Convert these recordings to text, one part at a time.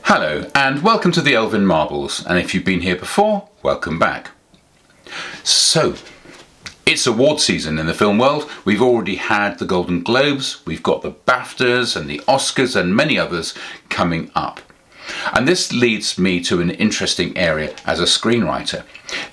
Hello and welcome to the Elven Marbles, and if you've been here before, welcome back. So, it's award season in the film world. We've already had the Golden Globes, we've got the BAFTAs and the Oscars and many others coming up. And this leads me to an interesting area as a screenwriter.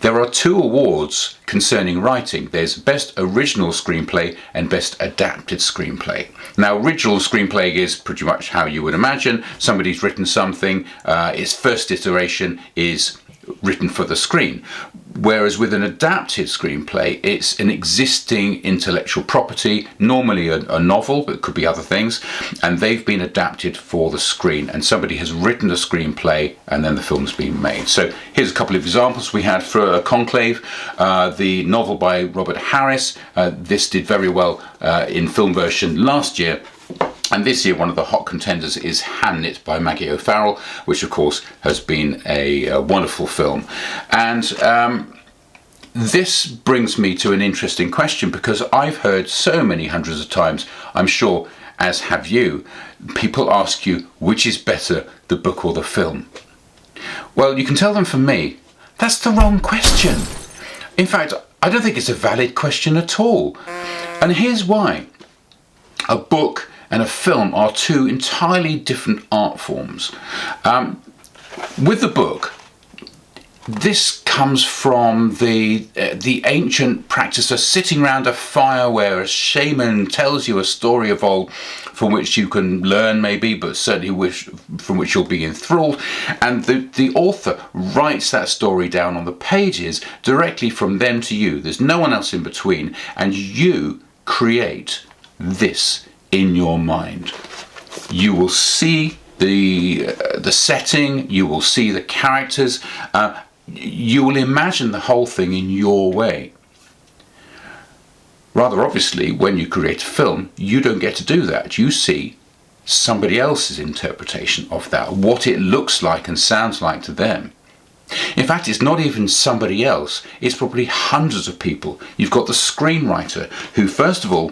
There are two awards concerning writing. There's Best Original Screenplay and Best Adapted Screenplay. Now, original screenplay is pretty much how you would imagine. Somebody's written something, its first iteration is written for the screen. Whereas with an adapted screenplay, it's an existing intellectual property, normally a novel, but it could be other things, and they've been adapted for the screen, and somebody has written a screenplay and then the film's been made. So here's a couple of examples. We had for Conclave, the novel by Robert Harris. This did very well in film version last year. And this year, one of the hot contenders is Hamnet by Maggie O'Farrell, which of course has been a wonderful film. And this brings me to an interesting question, because I've heard so many hundreds of times, I'm sure as have you, people ask you, which is better, the book or the film? Well, you can tell them from me, that's the wrong question. In fact, I don't think it's a valid question at all. And here's why. A book and a film are two entirely different art forms. With the book, this comes from the ancient practice of sitting around a fire where a shaman tells you a story of old from which you can learn maybe, but certainly from which you'll be enthralled. And the author writes that story down on the pages directly from them to you. There's no one else in between, and you create this in your mind. You will see the setting, you will see the characters, you will imagine the whole thing in your way. Rather obviously, when you create a film, you don't get to do that. You see somebody else's interpretation of that, what it looks like and sounds like to them. In fact, it's not even somebody else, it's probably hundreds of people. You've got the screenwriter who, first of all,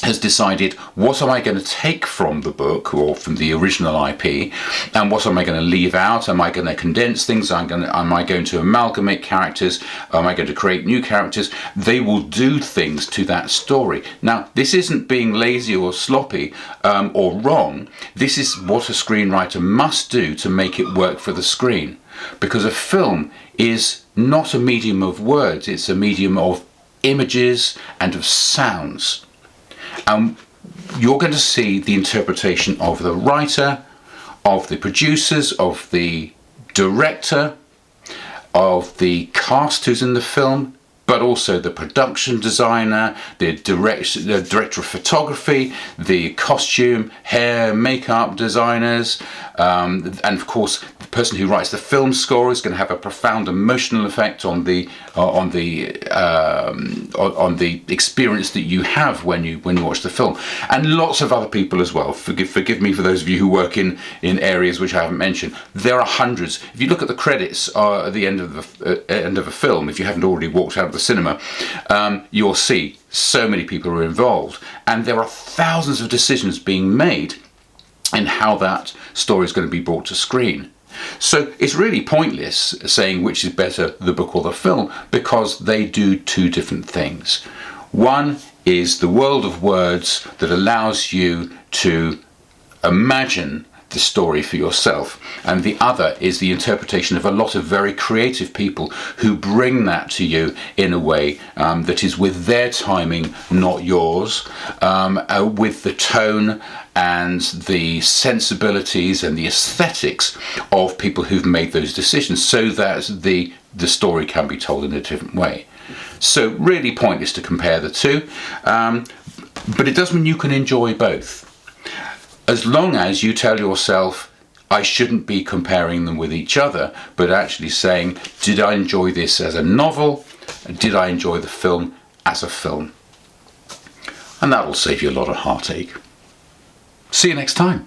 has decided, what am I going to take from the book or from the original IP, and what am I going to leave out? Am I going to condense things? Am I going to amalgamate characters? Am I going to create new characters? They will do things to that story. Now, this isn't being lazy or sloppy or wrong. This is what a screenwriter must do to make it work for the screen. Because a film is not a medium of words, it's a medium of images and of sounds. You're going to see the interpretation of the writer, of the producers, of the director, of the cast who's in the film, but also the production designer, the director of photography, the costume, hair, makeup designers, and of course the person who writes the film score is going to have a profound emotional effect on the experience that you have when you watch the film, and lots of other people as well. Forgive me for those of you who work in areas which I haven't mentioned. There are hundreds. If you look at the credits at the end of a film, if you haven't already walked out of the cinema, you'll see so many people are involved, and there are thousands of decisions being made in how that story is going to be brought to screen. So it's really pointless saying which is better, the book or the film, because they do two different things. One is the world of words that allows you to imagine the story for yourself, and the other is the interpretation of a lot of very creative people who bring that to you in a way that is with their timing, not yours, with the tone and the sensibilities and the aesthetics of people who've made those decisions, so that the story can be told in a different way. So really pointless to compare the two, but it does mean you can enjoy both. As long as you tell yourself, I shouldn't be comparing them with each other, but actually saying, did I enjoy this as a novel? Did I enjoy the film as a film? And that will save you a lot of heartache. See you next time.